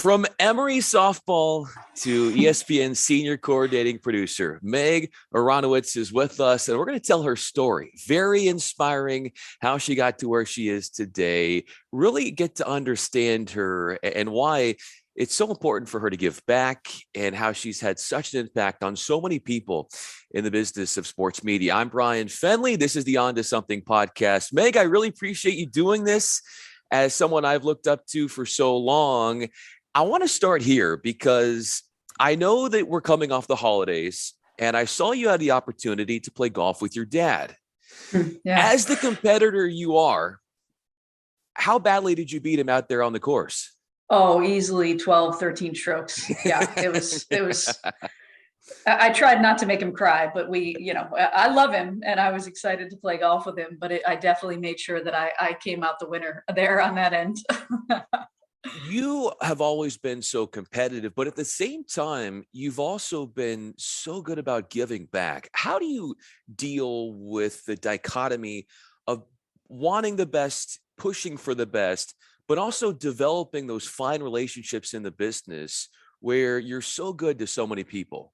From Emory softball to ESPN senior coordinating producer, Meg Aronowitz is with us, and we're going to tell her story. Very inspiring how she got to where she is today. Really get to understand her and why it's so important for her to give back and how she's had such an impact on so many people in the business of sports media. I'm Bryan Fenley. This is the On to Something podcast. Meg, I really appreciate you doing this as someone I've looked up to for so long. I want to start here because I know that we're coming off the holidays, and I saw you had the opportunity to play golf with your dad. Yeah. As the competitor you are, how badly did you beat him out there on the course? Oh, easily 12, 13 strokes. Yeah, it was, I tried not to make him cry, but I love him and I was excited to play golf with him, but I definitely made sure that I came out the winner there on that end. You have always been so competitive, but at the same time, you've also been so good about giving back. How do you deal with the dichotomy of wanting the best, pushing for the best, but also developing those fine relationships in the business where you're so good to so many people?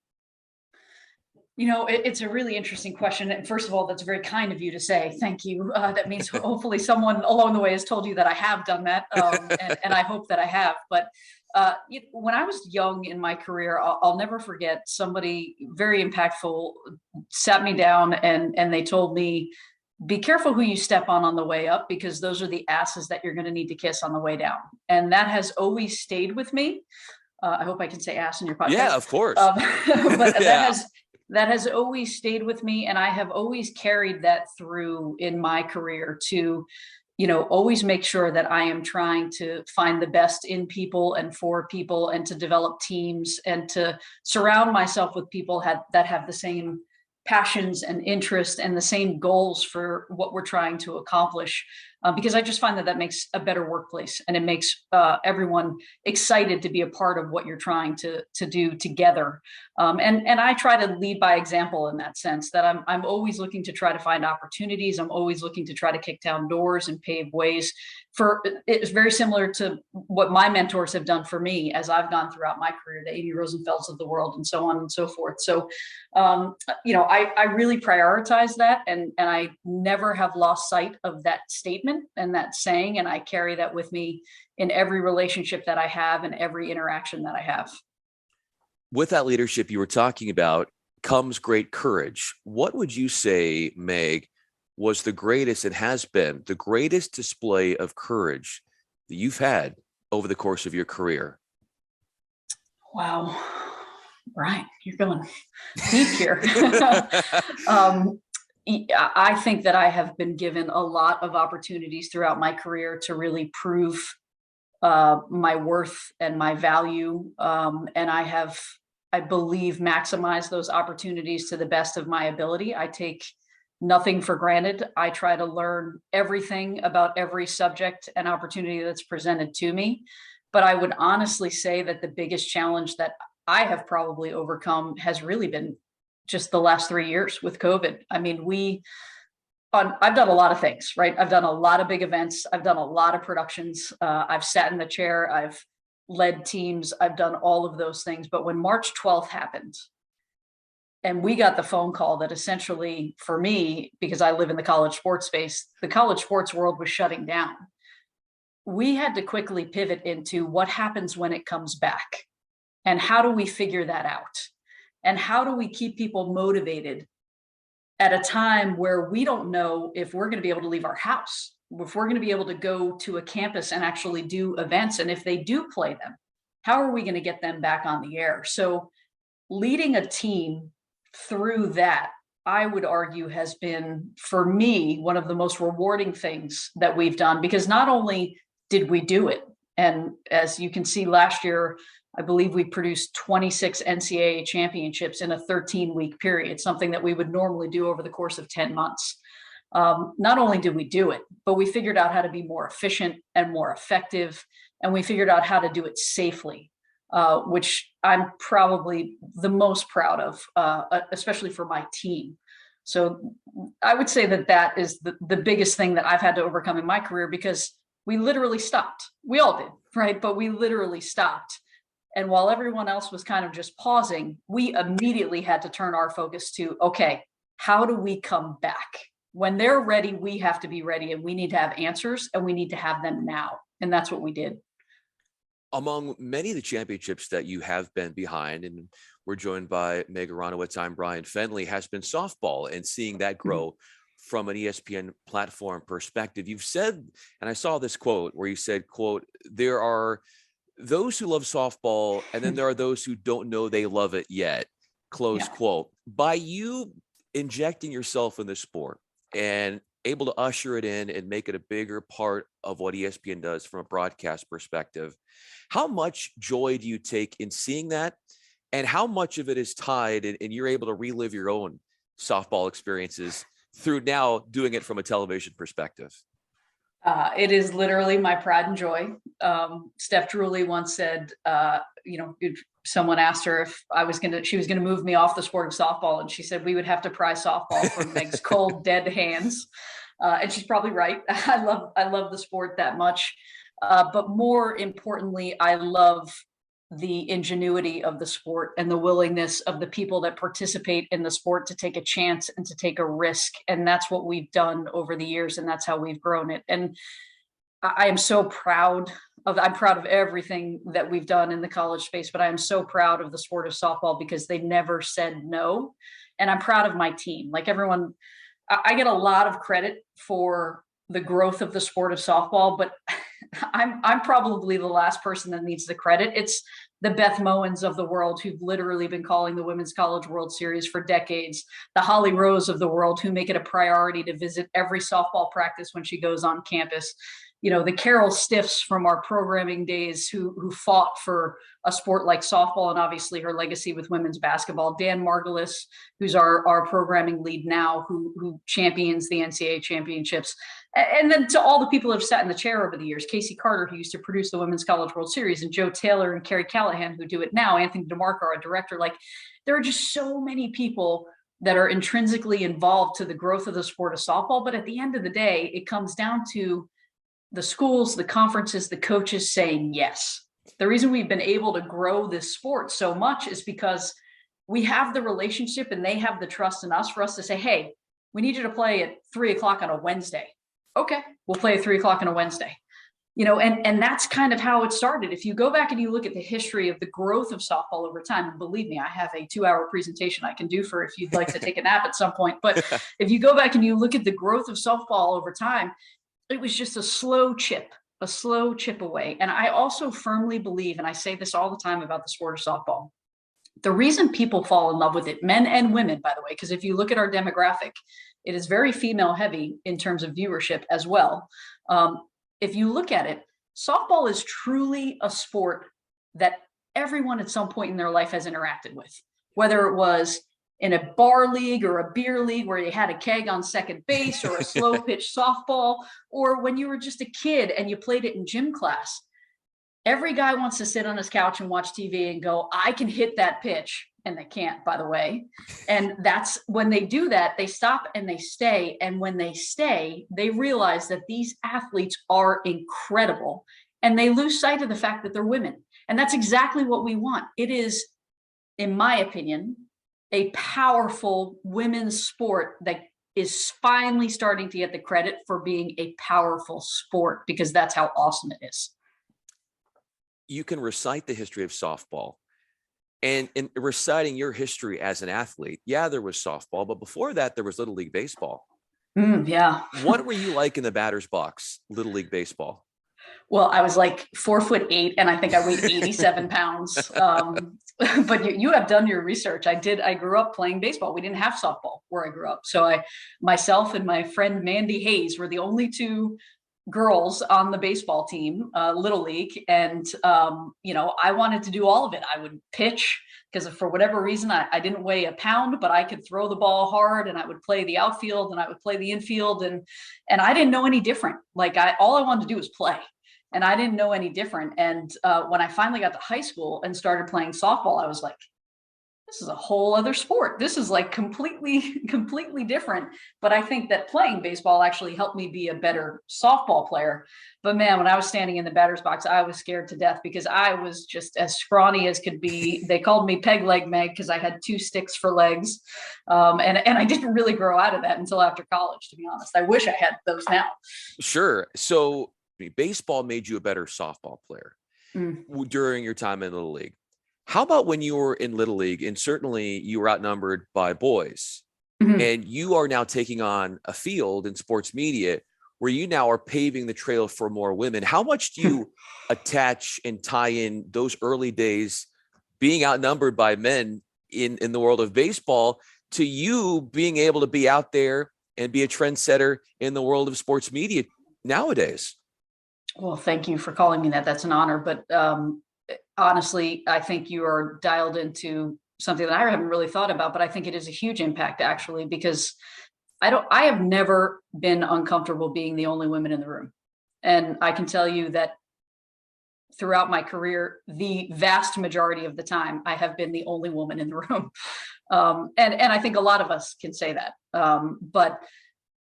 It's a really interesting question. And first of all, that's very kind of you to say. Thank you. That means hopefully someone along the way has told you that I have done that. And I hope that I have. But when I was young in my career, I'll never forget somebody very impactful sat me down and they told me, be careful who you step on the way up, because those are the asses that you're going to need to kiss on the way down. And that has always stayed with me. I hope I can say ass in your podcast. Yeah, of course. But Yeah. that has always stayed with me. And I have always carried that through in my career to, always make sure that I am trying to find the best in people and for people and to develop teams and to surround myself with people that have the same passions and interest and the same goals for what we're trying to accomplish. Because I just find that makes a better workplace and it makes everyone excited to be a part of what you're trying to do together. And I try to lead by example in that sense, that I'm always looking to try to find opportunities. I'm always looking to try to kick down doors and pave ways. It's very similar to what my mentors have done for me as I've gone throughout my career, the Amy Rosenfelds of the world and so on and so forth. So, I really prioritize that and I never have lost sight of that statement and that saying, and I carry that with me in every relationship that I have and every interaction that I have. With that leadership you were talking about comes great courage. What would you say, Meg, was the greatest and has been the greatest display of courage that you've had over the course of your career? Wow. Brian, you're going deep here. I think that I have been given a lot of opportunities throughout my career to really prove my worth and my value. And I believe, maximized those opportunities to the best of my ability. I take nothing for granted. I try to learn everything about every subject and opportunity that's presented to me. But I would honestly say that the biggest challenge that I have probably overcome has really been just the last 3 years with COVID. I mean, I've done a lot of things, right? I've done a lot of big events. I've done a lot of productions. I've sat in the chair. I've led teams. I've done all of those things. But when March 12th happened, and we got the phone call that essentially, for me, because I live in the college sports space, the college sports world was shutting down. We had to quickly pivot into what happens when it comes back. And how do we figure that out? And how do we keep people motivated at a time where we don't know if we're going to be able to leave our house, if we're going to be able to go to a campus and actually do events? And if they do play them, how are we going to get them back on the air? So leading a team through that, I would argue, has been, for me, one of the most rewarding things that we've done, because not only did we do it, and as you can see last year, I believe we produced 26 NCAA championships in a 13-week period, something that we would normally do over the course of 10 months. Not only did we do it, but we figured out how to be more efficient and more effective, and we figured out how to do it safely, which I'm probably the most proud of, especially for my team. So I would say that is the biggest thing that I've had to overcome in my career, because we literally stopped. We all did, right? But we literally stopped. And while everyone else was kind of just pausing, we immediately had to turn our focus to, okay, how do we come back? When they're ready, we have to be ready, and we need to have answers, and we need to have them now. And that's what we did. Among many of the championships that you have been behind, and we're joined by Meg Aronowitz, I'm Bryan Fenley, has been softball, and seeing that grow from an ESPN platform perspective. You've said, and I saw this quote where you said, quote, there are those who love softball, and then there are those who don't know they love it yet, close quote. By you injecting yourself in the sport and able to usher it in and make it a bigger part of what ESPN does from a broadcast perspective, how much joy do you take in seeing that? And how much of it is tied and you're able to relive your own softball experiences through now doing it from a television perspective? It is literally my pride and joy. Steph Drewley once said, someone asked her if she was going to move me off the sport of softball. And she said, we would have to pry softball from Meg's cold, dead hands. And she's probably right. I love the sport that much. But more importantly, I love the ingenuity of the sport and the willingness of the people that participate in the sport to take a chance and to take a risk. And that's what we've done over the years. And that's how we've grown it. And I am so proud I'm proud of everything that we've done in the college space, but I am so proud of the sport of softball because they never said no. And I'm proud of my team. Like everyone, I get a lot of credit for the growth of the sport of softball, but I'm probably the last person that needs the credit. It's the Beth Mowens of the world who've literally been calling the Women's College World Series for decades, the Holly Rose of the world who make it a priority to visit every softball practice when she goes on campus. You know, the Carol Stiffs from our programming days who fought for a sport like softball, and obviously her legacy with women's basketball. Dan Margulis, who's our programming lead now, who champions the NCAA championships. And then to all the people who have sat in the chair over the years, Casey Carter, who used to produce the Women's College World Series, and Joe Taylor and Carrie Callahan, who do it now, Anthony DeMarco, our director. Like, there are just so many people that are intrinsically involved to the growth of the sport of softball. But at the end of the day, it comes down to the schools, the conferences, the coaches saying yes. The reason we've been able to grow this sport so much is because we have the relationship and they have the trust in us for us to say, hey, we need you to play at 3:00 on a Wednesday. Okay, we'll play at 3:00 on a Wednesday. You know, and that's kind of how it started. If you go back and you look at the history of the growth of softball over time, and believe me, I have a 2-hour presentation I can do for if you'd like to take a nap at some point. But if you go back and you look at the growth of softball over time, it was just a slow chip away. And I also firmly believe, and I say this all the time about the sport of softball, the reason people fall in love with it, men and women, by the way, because if you look at our demographic, it is very female heavy in terms of viewership as well. If you look at it, softball is truly a sport that everyone at some point in their life has interacted with, whether it was in a bar league or a beer league where you had a keg on second base, or a slow pitch softball, or when you were just a kid and you played it in gym class. Every guy wants to sit on his couch and watch TV and go, I can hit that pitch. And they can't, by the way. And that's when they do that, they stop and they stay. And when they stay, they realize that these athletes are incredible. And they lose sight of the fact that they're women. And that's exactly what we want. It is, in my opinion, a powerful women's sport that is finally starting to get the credit for being a powerful sport, because that's how awesome it is. You can recite the history of softball, and in reciting your history as an athlete, yeah, there was softball, but before that, there was Little League Baseball. Yeah. What were you like in the batter's box, Little League Baseball? Well, I was like 4'8", and I think I weighed 87 pounds. But you have done your research. I grew up playing baseball. We didn't have softball where I grew up. So myself and my friend Mandy Hayes were the only two girls on the baseball team, Little League. And, I wanted to do all of it. I would pitch because for whatever reason, I didn't weigh a pound, but I could throw the ball hard, and I would play the outfield and I would play the infield. And I didn't know any different. Like all I wanted to do was play. And I didn't know any different. And when I finally got to high school and started playing softball, I was like, this is a whole other sport. This is like completely different. But I think that playing baseball actually helped me be a better softball player. But man, when I was standing in the batter's box, I was scared to death because I was just as scrawny as could be. They called me peg leg Meg because I had 2 sticks for legs. And I didn't really grow out of that until after college, to be honest. I wish I had those now. Sure. So baseball made you a better softball player during your time in Little League. How about when you were in Little League, and certainly you were outnumbered by boys, and you are now taking on a field in sports media where you now are paving the trail for more women? How much do you attach and tie in those early days being outnumbered by men in the world of baseball to you being able to be out there and be a trendsetter in the world of sports media nowadays? Well, thank you for calling me that. That's an honor. But honestly, I think you are dialed into something that I haven't really thought about, but I think it is a huge impact actually, because I have never been uncomfortable being the only woman in the room. And I can tell you that throughout my career, the vast majority of the time, I have been the only woman in the room. And I think a lot of us can say that. But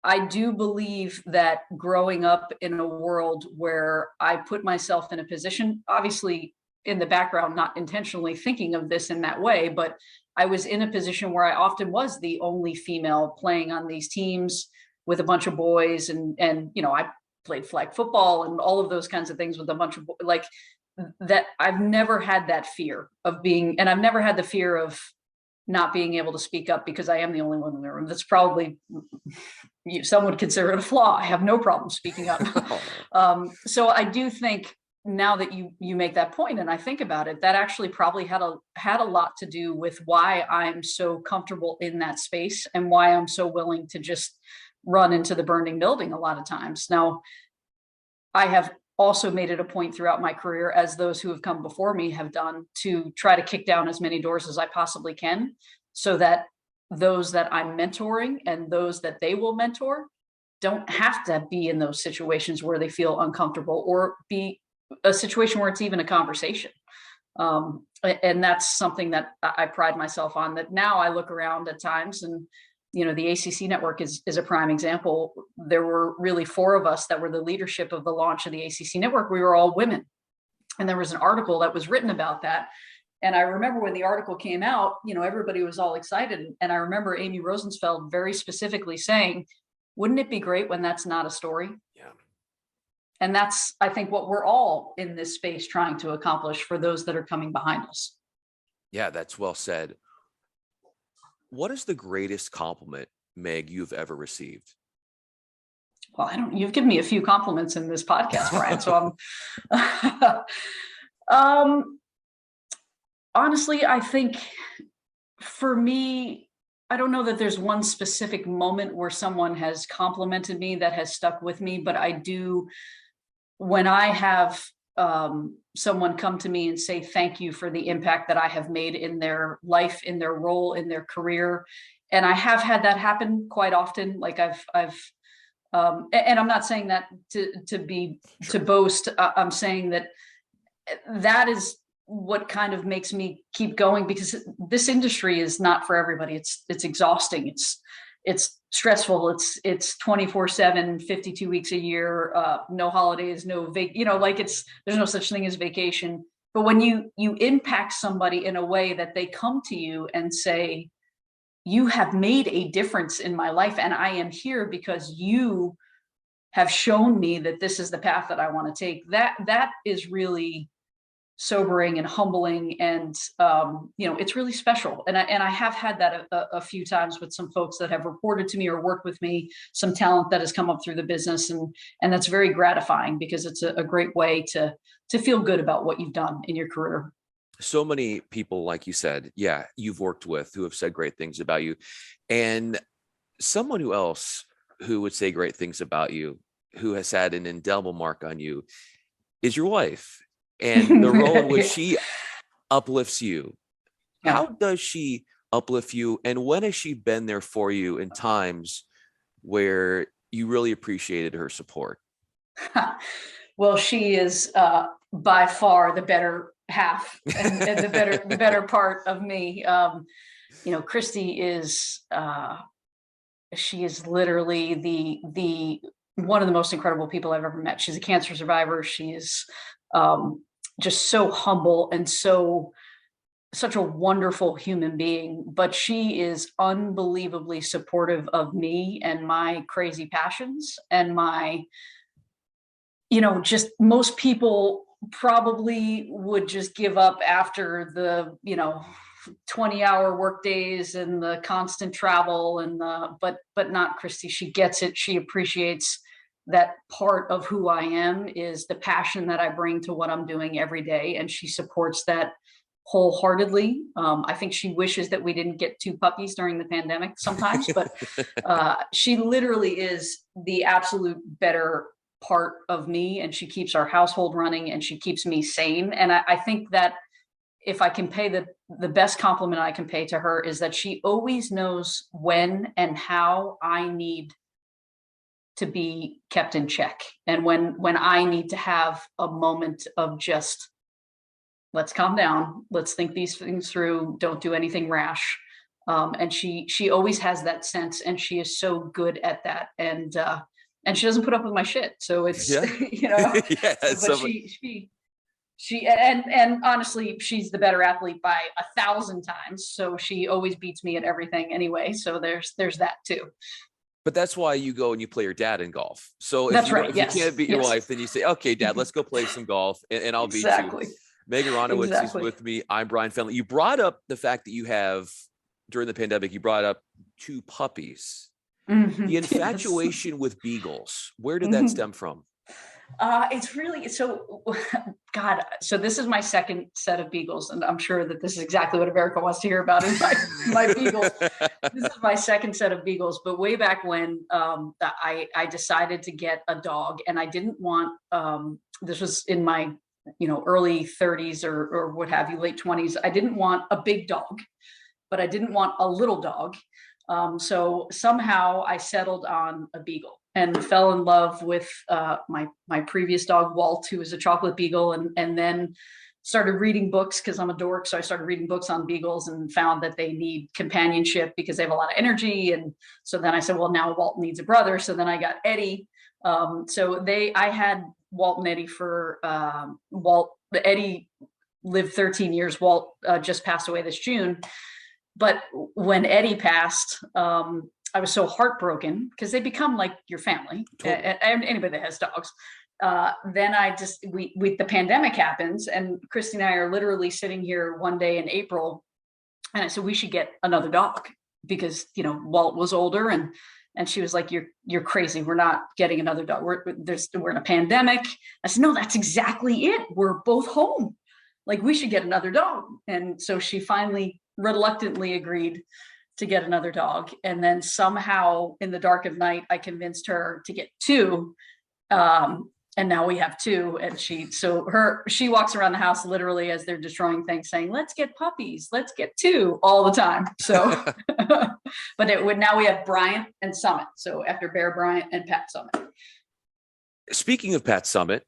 I do believe that growing up in a world where I put myself in a position, obviously in the background, not intentionally thinking of this in that way, but I was in a position where I often was the only female playing on these teams with a bunch of boys. And I played flag football and all of those kinds of things with a bunch of like that. I've never had that fear of being, and I've never had the fear of not being able to speak up because I am the only one in the room. That's probably, some would consider it a flaw. I have no problem speaking up. So I do think now that you make that point and I think about it, that actually probably had a lot to do with why I'm so comfortable in that space and why I'm so willing to just run into the burning building a lot of times. Now, I have also made it a point throughout my career, as those who have come before me have done, to try to kick down as many doors as I possibly can so that those that I'm mentoring and those that they will mentor don't have to be in those situations where they feel uncomfortable or be a situation where it's even a conversation. And that's something that I pride myself on, that now I look around at times and, the ACC network is a prime example. There were really 4 of us that were the leadership of the launch of the ACC network. We were all women. And there was an article that was written about that. And I remember when the article came out, everybody was all excited. And I remember Amy Rosensfeld very specifically saying, wouldn't it be great when that's not a story? Yeah. And that's, I think, what we're all in this space trying to accomplish for those that are coming behind us. Yeah, that's well said. What is the greatest compliment, Meg, you've ever received? Well, you've given me a few compliments in this podcast, Bryan. So honestly, I think for me, I don't know that there's one specific moment where someone has complimented me that has stuck with me, but I do, when I have someone come to me and say thank you for the impact that I have made in their life, in their role, in their career, and I have had that happen quite often. Like I've and I'm not saying that to boast. I'm saying that is what kind of makes me keep going, because this industry is not for everybody. It's exhausting. It's stressful. It's 24/7, 52 weeks a year, no holidays, no there's no such thing as vacation. But when you impact somebody in a way that they come to you and say, you have made a difference in my life, and I am here because you have shown me that this is the path that I want to take, that is really sobering and humbling, and it's really special. And I have had that a few times with some folks that have reported to me or worked with me, some talent that has come up through the business, and that's very gratifying because it's a great way to feel good about what you've done in your career. So many people, like you said, you've worked with, who have said great things about you, and someone else who would say great things about you, who has had an indelible mark on you, is your wife. And the role in which she uplifts you. Yeah. How does she uplift you? And when has she been there for you in times where you really appreciated her support? Well, she is by far the better half and the better part of me. Christy is, she is literally the one of the most incredible people I've ever met. She's a cancer survivor. She is just so humble and such a wonderful human being, but she is unbelievably supportive of me and my crazy passions and my, just most people probably would just give up after the, 20-hour work days and the constant travel and but not Christy. She gets it. She appreciates that part of who I am is the passion that I bring to what I'm doing every day. And she supports that wholeheartedly. I think she wishes that we didn't get 2 puppies during the pandemic sometimes, but she literally is the absolute better part of me, and she keeps our household running and she keeps me sane. And I think that if I can pay the best compliment I can pay to her is that she always knows when and how I need to be kept in check. And when I need to have a moment of just, let's calm down, let's think these things through, don't do anything rash. And she always has that sense, and she is so good at that. And she doesn't put up with my shit. So it's, yeah. And honestly, she's the better athlete by 1,000 times. So she always beats me at everything anyway. So there's that too. But that's why you go and you play your dad in golf. So if you can't beat your wife, then you say, okay, Dad, let's go play some golf and I'll beat you. Meg Aronowitz is with me. I'm Bryan Fenley. You brought up the fact that you have, during the pandemic, you brought up 2 puppies. Mm-hmm. The infatuation with beagles, where did that stem from? It's really, God, so this is my second set of beagles, and I'm sure that this is exactly what America wants to hear about is my beagles. This is my second set of beagles, but way back when I decided to get a dog, and I didn't want, this was in my, early 30s or what have you, late 20s. I didn't want a big dog, but I didn't want a little dog. So somehow I settled on a beagle and fell in love with my previous dog, Walt, who was a chocolate beagle, and then started reading books because I'm a dork. So I started reading books on beagles and found that they need companionship because they have a lot of energy. And so then I said, well, now Walt needs a brother. So then I got Eddie. I had Walt and Eddie for Eddie lived 13 years. Walt just passed away this June. But when Eddie passed, I was so heartbroken because they become like your family. Totally. And anybody that has dogs. Then the pandemic happens, and Christy and I are literally sitting here one day in April, and I said we should get another dog because Walt was older, and she was like, "You're crazy. We're not getting another dog. We're in a pandemic." I said, "No, that's exactly it. We're both home. Like we should get another dog." And so she finally reluctantly agreed to get another dog. And then somehow in the dark of night, I convinced her to get 2. And now we have 2. And she walks around the house literally as they're destroying things saying, let's get puppies, let's get 2 all the time. So, but now we have Bryan and Summitt. So after Bear Bryant and Pat Summitt. Speaking of Pat Summitt,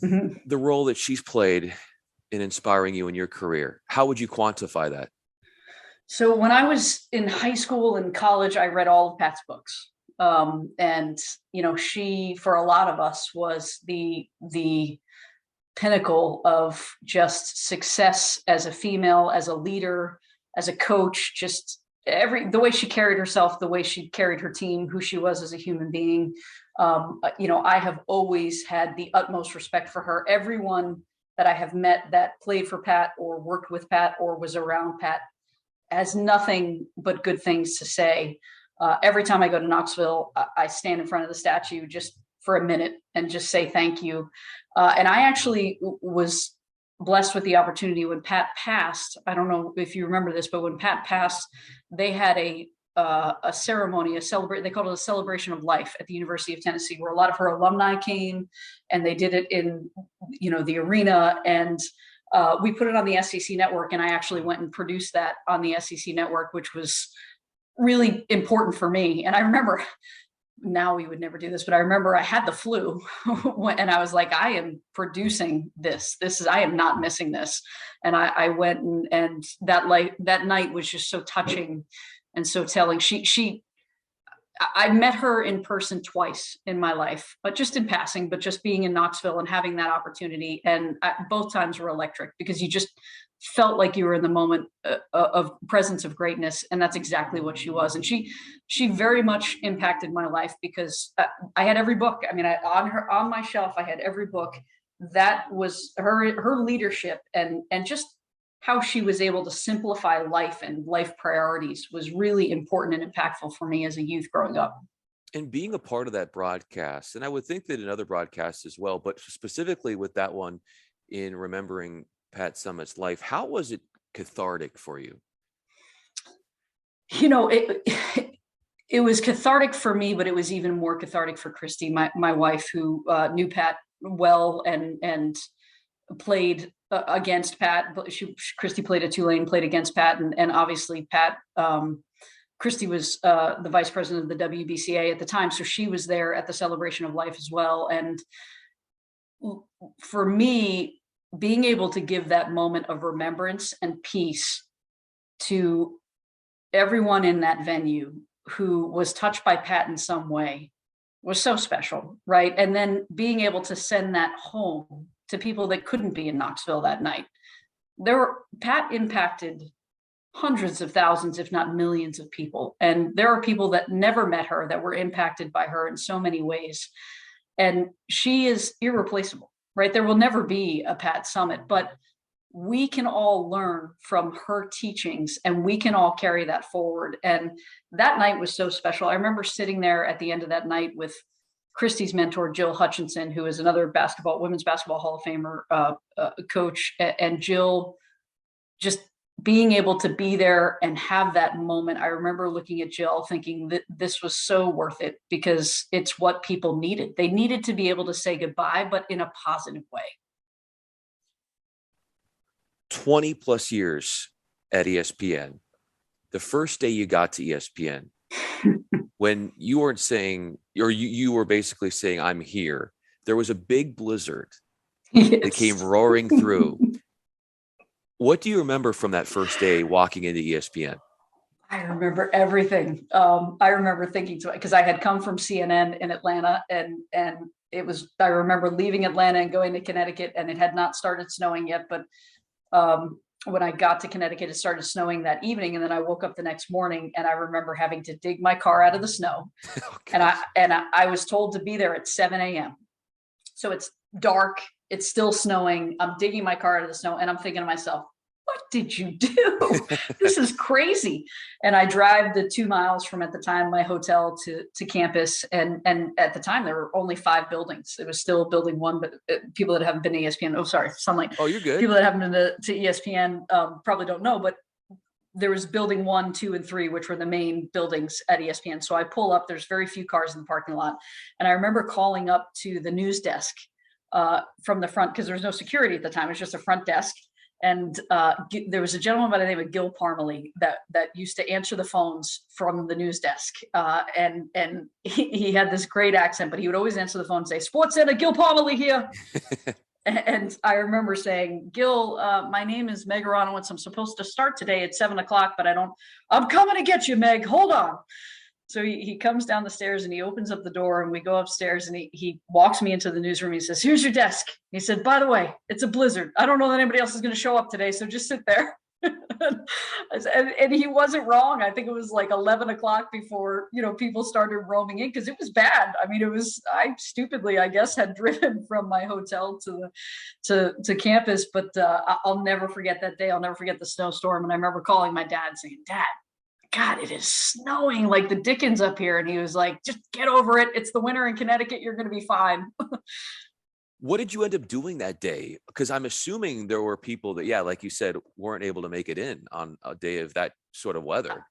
the role that she's played in inspiring you in your career, how would you quantify that? So when I was in high school and college, I read all of Pat's books. And she, for a lot of us, was the pinnacle of just success as a female, as a leader, as a coach, just the way she carried herself, the way she carried her team, who she was as a human being. I have always had the utmost respect for her. Everyone that I have met that played for Pat or worked with Pat or was around Pat has nothing but good things to say. Every time I go to Knoxville, I stand in front of the statue just for a minute and just say thank you. And I actually was blessed with the opportunity when Pat passed. I don't know if you remember this, but when Pat passed, they had a ceremony, they called it a celebration of life at the University of Tennessee, where a lot of her alumni came, and they did it in, the arena. And we put it on the SEC network, and I actually went and produced that on the SEC network, which was really important for me. And I remember now we would never do this, but I remember I had the flu and I was like, I am producing this. I am not missing this. And I went and that night was just so touching and so telling. I met her in person twice in my life, but just in passing, but just being in Knoxville and having that opportunity. And both times were electric because you just felt like you were in the moment of presence of greatness. And that's exactly what she was. And she very much impacted my life because I had every book. I mean, on my shelf, I had every book. That was her leadership and just how she was able to simplify life and life priorities was really important and impactful for me as a youth growing up. And being a part of that broadcast, and I would think that in other broadcasts as well, but specifically with that one in remembering Pat Summitt's life, how was it cathartic for you? You know, it was cathartic for me, but it was even more cathartic for Christy, my wife, who knew Pat well and played against Pat. Christy played at Tulane, played against Pat, and obviously Pat. Christy was the vice president of the WBCA at the time, so she was there at the celebration of life as well. And for me, being able to give that moment of remembrance and peace to everyone in that venue who was touched by Pat in some way was so special, right? And then being able to send that home to people that couldn't be in Knoxville that night. Pat impacted hundreds of thousands, if not millions of people. And there are people that never met her that were impacted by her in so many ways. And she is irreplaceable, right? There will never be a Pat Summitt, but we can all learn from her teachings and we can all carry that forward. And that night was so special. I remember sitting there at the end of that night with Christy's mentor, Jill Hutchinson, who is another women's basketball Hall of Famer coach, and Jill just being able to be there and have that moment. I remember looking at Jill thinking that this was so worth it because it's what people needed. They needed to be able to say goodbye, but in a positive way. 20 plus years at ESPN. The first day you got to ESPN, when you weren't saying, or you were basically saying, I'm here, there was a big blizzard that came roaring through. What do you remember from that first day walking into ESPN? I remember everything. I remember thinking because I had come from CNN in Atlanta and I remember leaving Atlanta and going to Connecticut, and it had not started snowing yet, but when I got to Connecticut, it started snowing that evening. And then I woke up the next morning and I remember having to dig my car out of the snow. And I was told to be there at 7 a.m. So it's dark. It's still snowing. I'm digging my car out of the snow and I'm thinking to myself, what did you do? This is crazy. And I drive the 2 miles from at the time my hotel to campus. And at the time there were only 5 buildings. It was still building 1, but people that haven't been to ESPN, oh, sorry, sunlight. Oh, you're good. People that haven't been to ESPN probably don't know, but there was building 1, 2, and 3, which were the main buildings at ESPN. So I pull up, there's very few cars in the parking lot. And I remember calling up to the news desk from the front, because there was no security at the time. It was just a front desk. And there was a gentleman by the name of Gil Parmalee that used to answer the phones from the news desk. And he had this great accent, but he would always answer the phone and say, "Sports Center, Gil Parmalee here." And I remember saying, "Gil, my name is Meg Aronowitz. I'm supposed to start today at 7 o'clock, but I'm coming to get you, Meg. Hold on." So he comes down the stairs and he opens up the door and we go upstairs and he walks me into the newsroom. He says, "Here's your desk." He said, "By the way, it's a blizzard. I don't know that anybody else is going to show up today, so just sit there." and he wasn't wrong. I think it was like 11 o'clock before, people started roaming in because it was bad. I mean, I stupidly, I guess, had driven from my hotel to campus, but I'll never forget that day. I'll never forget the snowstorm. And I remember calling my dad saying, "Dad, God, it is snowing like the Dickens up here." And he was like, "Just get over it. It's the winter in Connecticut. You're going to be fine." What did you end up doing that day? Because I'm assuming there were people that, yeah, like you said, weren't able to make it in on a day of that sort of weather.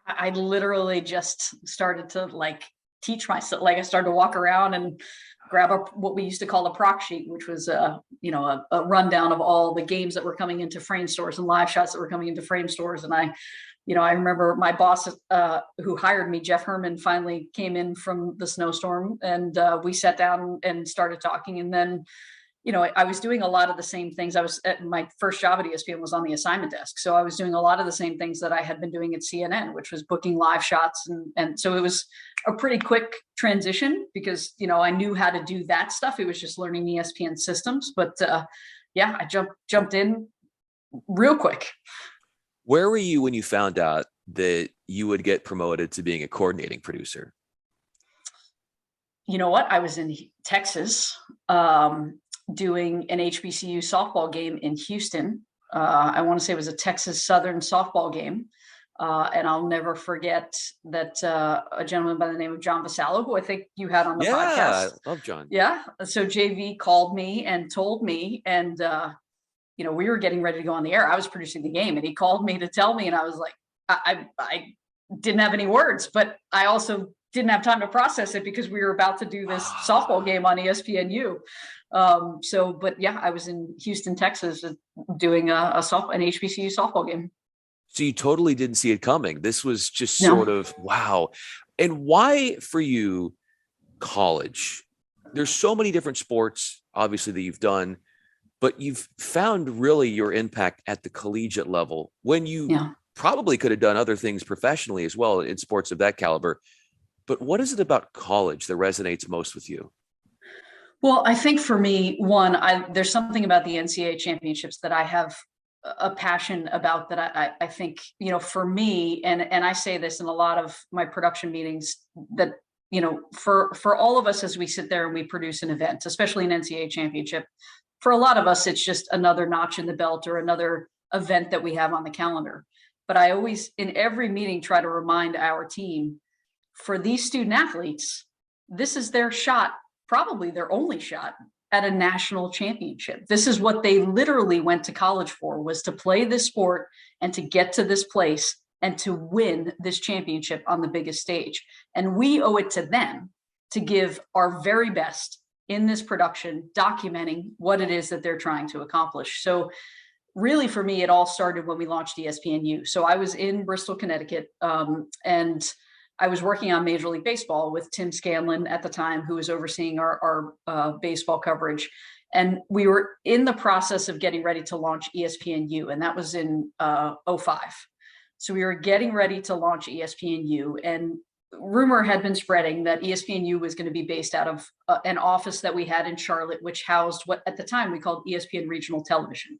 I literally just started to teach myself. Like I started to walk around and grab what we used to call a proc sheet, which was a rundown of all the games that were coming into frame stores and live shots that were coming into frame stores. And I remember my boss who hired me, Jeff Herman, finally came in from the snowstorm, and we sat down and started talking. And then, I was doing a lot of the same things. I was at my first job at ESPN was on the assignment desk. So I was doing a lot of the same things that I had been doing at CNN, which was booking live shots. And so it was a pretty quick transition because, I knew how to do that stuff. It was just learning ESPN systems. But I jumped in real quick. Where were you when you found out that you would get promoted to being a coordinating producer? You know what? I was in Texas doing an HBCU softball game in Houston. I want to say it was a Texas Southern softball game. And I'll never forget that a gentleman by the name of John Vasallo, who I think you had on the podcast. Yeah, I love John. Yeah. So JV called me and told me, and we were getting ready to go on the air. I was producing the game, and he called me to tell me, and I was like, I didn't have any words, but I also didn't have time to process it because we were about to do this softball game on ESPNU. I was in Houston, Texas, doing an HBCU softball game. So you totally didn't see it coming. This was just sort of, wow. And why for you college? There's so many different sports, obviously, that you've done, but you've found really your impact at the collegiate level when you probably could have done other things professionally as well in sports of that caliber. But what is it about college that resonates most with you? Well, I think for me, there's something about the NCAA championships that I have a passion about that I think, for me, and I say this in a lot of my production meetings, that, for all of us as we sit there and we produce an event, especially an NCAA championship, for a lot of us, it's just another notch in the belt or another event that we have on the calendar. But I always, in every meeting, try to remind our team, for these student athletes, this is their shot, probably their only shot at a national championship. This is what they literally went to college for, was to play this sport and to get to this place and to win this championship on the biggest stage. And we owe it to them to give our very best in this production, documenting what it is that they're trying to accomplish. So really, for me, it all started when we launched ESPNU. So I was in Bristol, Connecticut, and I was working on Major League Baseball with Tim Scanlon at the time, who was overseeing our baseball coverage. And we were in the process of getting ready to launch ESPNU, and that was in 2005. So we were getting ready to launch ESPNU, and rumor had been spreading that ESPNU was going to be based out of an office that we had in Charlotte, which housed what at the time we called ESPN Regional Television,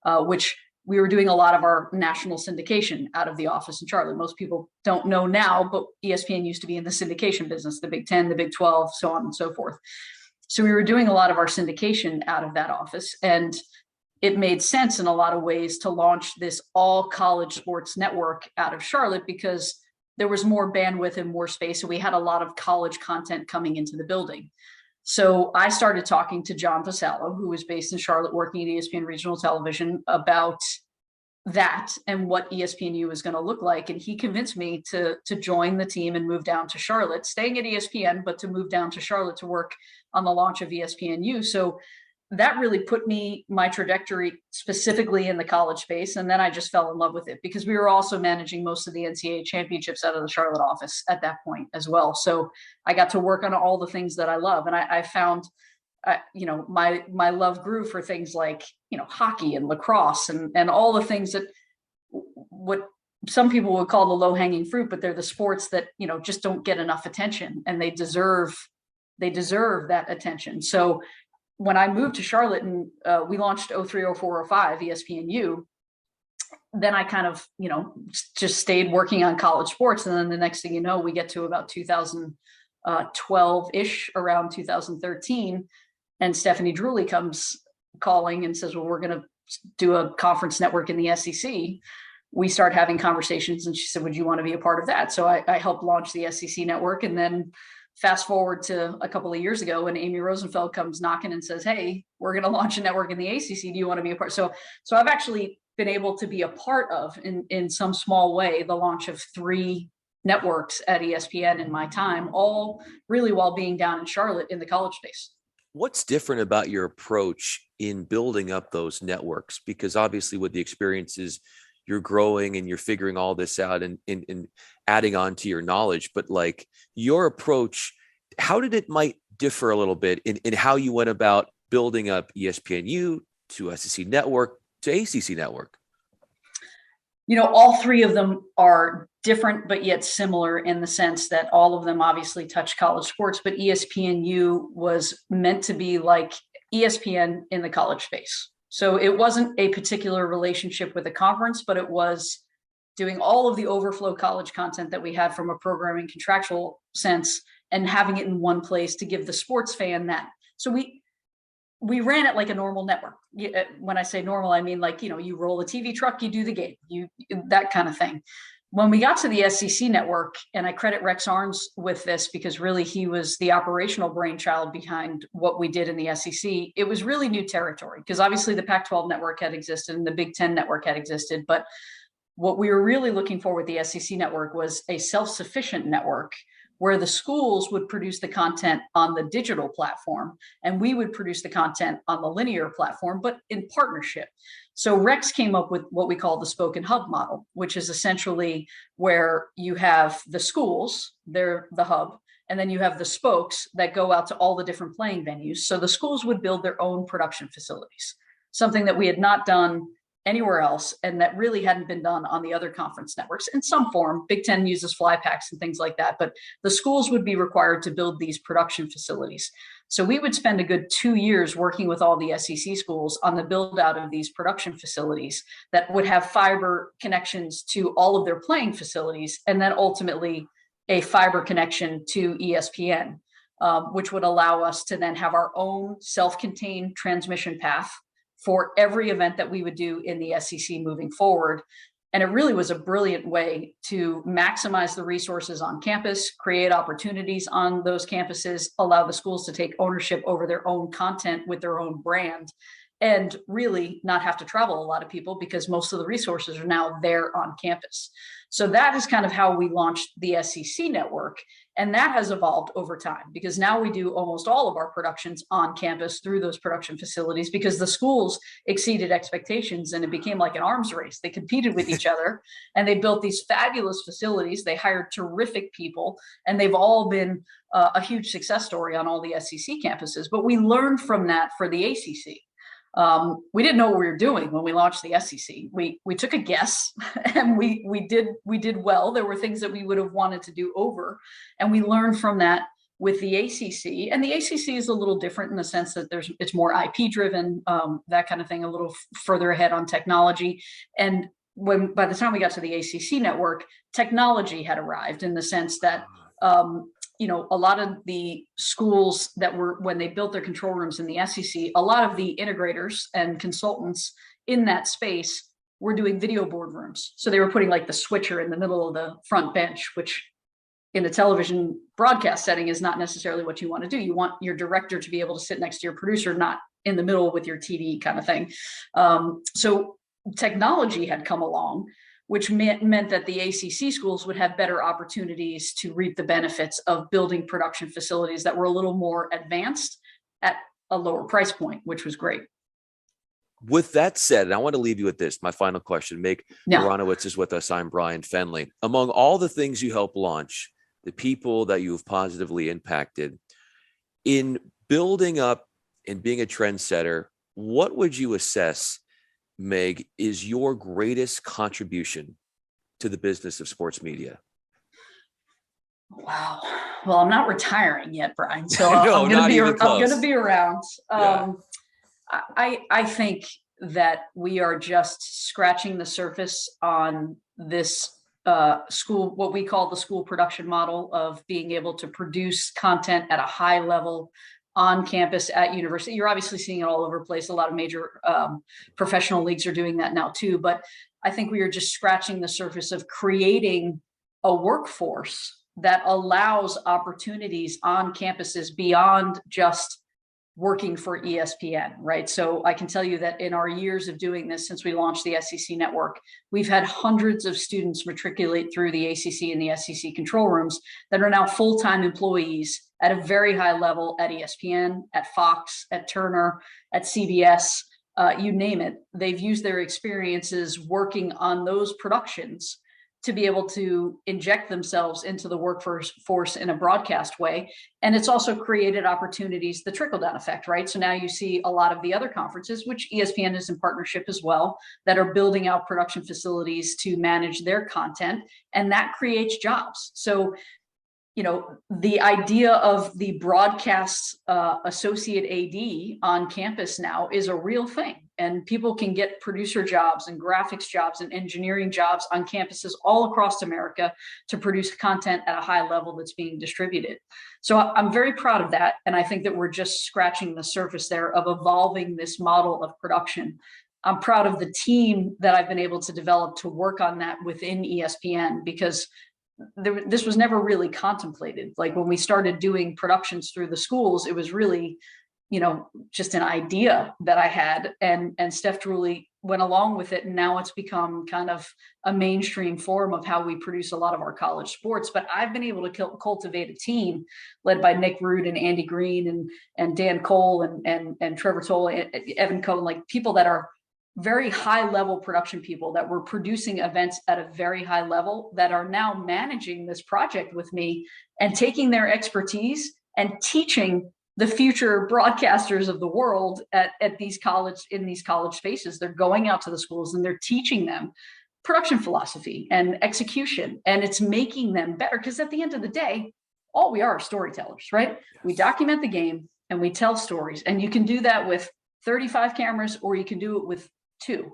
which we were doing a lot of our national syndication out of the office in Charlotte. Most people don't know now, but ESPN used to be in the syndication business, the Big 10, the Big 12, so on and so forth. So we were doing a lot of our syndication out of that office, and it made sense in a lot of ways to launch this all college sports network out of Charlotte because there was more bandwidth and more space. And we had a lot of college content coming into the building. So I started talking to John Vasallo, who was based in Charlotte, working at ESPN Regional Television, about that and what ESPNU was going to look like. And he convinced me to join the team and move down to Charlotte, staying at ESPN, but to move down to Charlotte to work on the launch of ESPNU. So that really put my trajectory specifically in the college space. And then I just fell in love with it because we were also managing most of the NCAA championships out of the Charlotte office at that point as well. So I got to work on all the things that I love. And I found, my love grew for things like, hockey and lacrosse and all the things that what some people would call the low hanging fruit, but they're the sports that, just don't get enough attention, and they deserve that attention. So when I moved to Charlotte and we launched 03, 04, 05 ESPNU, then I kind of, just stayed working on college sports. And then the next thing you know, we get to about 2012-ish, around 2013. And Stephanie Drewley comes calling and says, well, we're going to do a conference network in the SEC. We start having conversations, and she said, would you want to be a part of that? So I helped launch the SEC network. And then fast forward to a couple of years ago when Amy Rosenfeld comes knocking and says, hey, we're going to launch a network in the ACC. Do you want to be a part? So I've actually been able to be a part of, in some small way, the launch of 3 networks at ESPN in my time, all really while being down in Charlotte in the college space. What's different about your approach in building up those networks? Because obviously with the experiences, you're growing and you're figuring all this out and adding on to your knowledge, but like your approach, how did it might differ a little bit in how you went about building up ESPNU to SEC Network to ACC Network? All three of them are different, but yet similar in the sense that all of them obviously touch college sports, but ESPNU was meant to be like ESPN in the college space. So it wasn't a particular relationship with a conference, but it was doing all of the overflow college content that we had from a programming contractual sense and having it in one place to give the sports fan that. So we ran it like a normal network. When I say normal, I mean like, you roll a TV truck, you do the game, that kind of thing. When we got to the SEC network, and I credit Rex Arns with this because really he was the operational brainchild behind what we did in the SEC. It was really new territory because obviously the Pac-12 network had existed and the Big Ten network had existed. But what we were really looking for with the SEC network was a self-sufficient network where the schools would produce the content on the digital platform and we would produce the content on the linear platform, but in partnership. So Rex came up with what we call the spoken hub model, which is essentially where you have the schools, they're the hub, and then you have the spokes that go out to all the different playing venues. So the schools would build their own production facilities, something that we had not done anywhere else, and that really hadn't been done on the other conference networks in some form. Big Ten uses fly packs and things like that, but the schools would be required to build these production facilities. So we would spend a good 2 years working with all the SEC schools on the build out of these production facilities that would have fiber connections to all of their playing facilities, and then ultimately a fiber connection to ESPN, which would allow us to then have our own self-contained transmission path for every event that we would do in the SEC moving forward. And it really was a brilliant way to maximize the resources on campus, create opportunities on those campuses, allow the schools to take ownership over their own content with their own brand, and really not have to travel a lot of people because most of the resources are now there on campus. So that is kind of how we launched the SEC network. And that has evolved over time because now we do almost all of our productions on campus through those production facilities because the schools exceeded expectations and it became like an arms race. They competed with each other and they built these fabulous facilities. They hired terrific people and they've all been a huge success story on all the SEC campuses. But we learned from that for the ACC. We didn't know what we were doing when we launched the SEC. We took a guess and we did well. There were things that we would have wanted to do over, and we learned from that with the ACC. And the ACC is a little different in the sense that it's more IP driven, that kind of thing, a little further ahead on technology. And by the time we got to the ACC network, technology had arrived in the sense that a lot of the schools that were, when they built their control rooms in the SEC, a lot of the integrators and consultants in that space were doing video boardrooms. So they were putting like the switcher in the middle of the front bench, which in a television broadcast setting is not necessarily what you want to do. You want your director to be able to sit next to your producer, not in the middle with your TV kind of thing. So technology had come along, which meant that the ACC schools would have better opportunities to reap the benefits of building production facilities that were a little more advanced at a lower price point, which was great. With that said, and I want to leave you with this, my final question. Meg Aronowitz is with us. I'm Bryan Fenley. Among all the things you help launch, the people that you've positively impacted, in building up and being a trendsetter, what would you assess, Meg, is your greatest contribution to the business of sports media? Wow. Well, I'm not retiring yet, Bryan. So no, I'm going to be around. I think that we are just scratching the surface on this school, what we call the school production model of being able to produce content at a high level on campus at university. You're obviously seeing it all over the place. A lot of major professional leagues are doing that now too. But I think we are just scratching the surface of creating a workforce that allows opportunities on campuses beyond just working for ESPN, right? So I can tell you that in our years of doing this, since we launched the SEC network, we've had hundreds of students matriculate through the ACC and the SEC control rooms that are now full-time employees at a very high level at ESPN, at Fox, at Turner, at CBS, you name it. They've used their experiences working on those productions to be able to inject themselves into the workforce in a broadcast way. And it's also created opportunities, the trickle-down effect, right? So now you see a lot of the other conferences, which ESPN is in partnership as well, that are building out production facilities to manage their content, and that creates jobs. So, you know, the idea of the broadcast associate AD on campus now is a real thing. And people can get producer jobs and graphics jobs and engineering jobs on campuses all across America to produce content at a high level that's being distributed. So I'm very proud of that. And I think that we're just scratching the surface there of evolving this model of production. I'm proud of the team that I've been able to develop to work on that within ESPN, because this was never really contemplated. Like when we started doing productions through the schools, it was really, you know, just an idea that I had, and Steph truly went along with it. And now it's become kind of a mainstream form of how we produce a lot of our college sports. But I've been able to cultivate a team led by Nick Root and Andy Green and Dan Cole and Trevor Toll, and Evan Cohen, like people that are very high level production people that were producing events at a very high level, that are now managing this project with me and taking their expertise and teaching the future broadcasters of the world at these college spaces. They're going out to the schools and they're teaching them production philosophy and execution, and it's making them better. Because at the end of the day, all we are storytellers, right? Yes. We document the game and we tell stories, and you can do that with 35 cameras or you can do it with 2.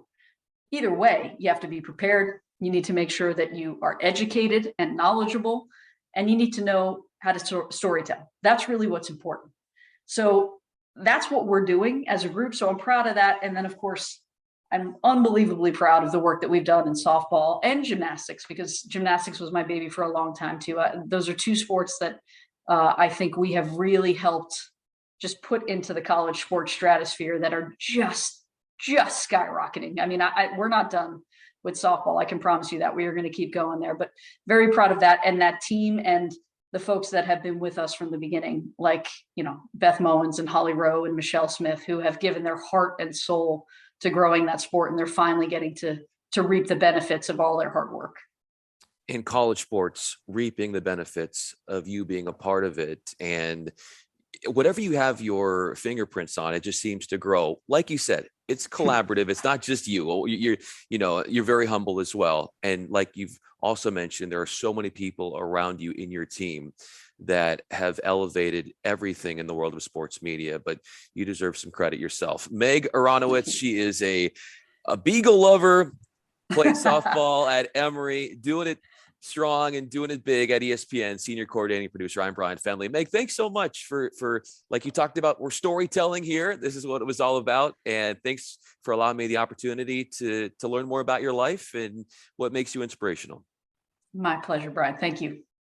Either way, you have to be prepared. You need to make sure that you are educated and knowledgeable, and you need to know how to storytell. That's really what's important. So that's what we're doing as a group. So I'm proud of that. And then, of course, I'm unbelievably proud of the work that we've done in softball and gymnastics, because gymnastics was my baby for a long time too. Those are 2 sports that I think we have really helped just put into the college sports stratosphere that are just skyrocketing. I mean, we're not done with softball. I can promise you that. We are going to keep going there, but very proud of that. And that team and the folks that have been with us from the beginning, like, you know, Beth Mowens and Holly Rowe and Michelle Smith, who have given their heart and soul to growing that sport. And they're finally getting to reap the benefits of all their hard work. In college sports, reaping the benefits of you being a part of it, and whatever you have your fingerprints on, it just seems to grow. Like you said, it's collaborative. It's not just you. You're very humble as well. And like you've also mentioned, there are so many people around you in your team that have elevated everything in the world of sports media, but you deserve some credit yourself. Meg Aronowitz, she is a beagle lover, played softball at Emory, doing it strong and doing it big at ESPN, senior coordinating producer. I'm Bryan Fenley. Meg, thanks so much for like you talked about, we're storytelling here. This is what it was all about. And thanks for allowing me the opportunity to learn more about your life and what makes you inspirational. My pleasure, Bryan. Thank you.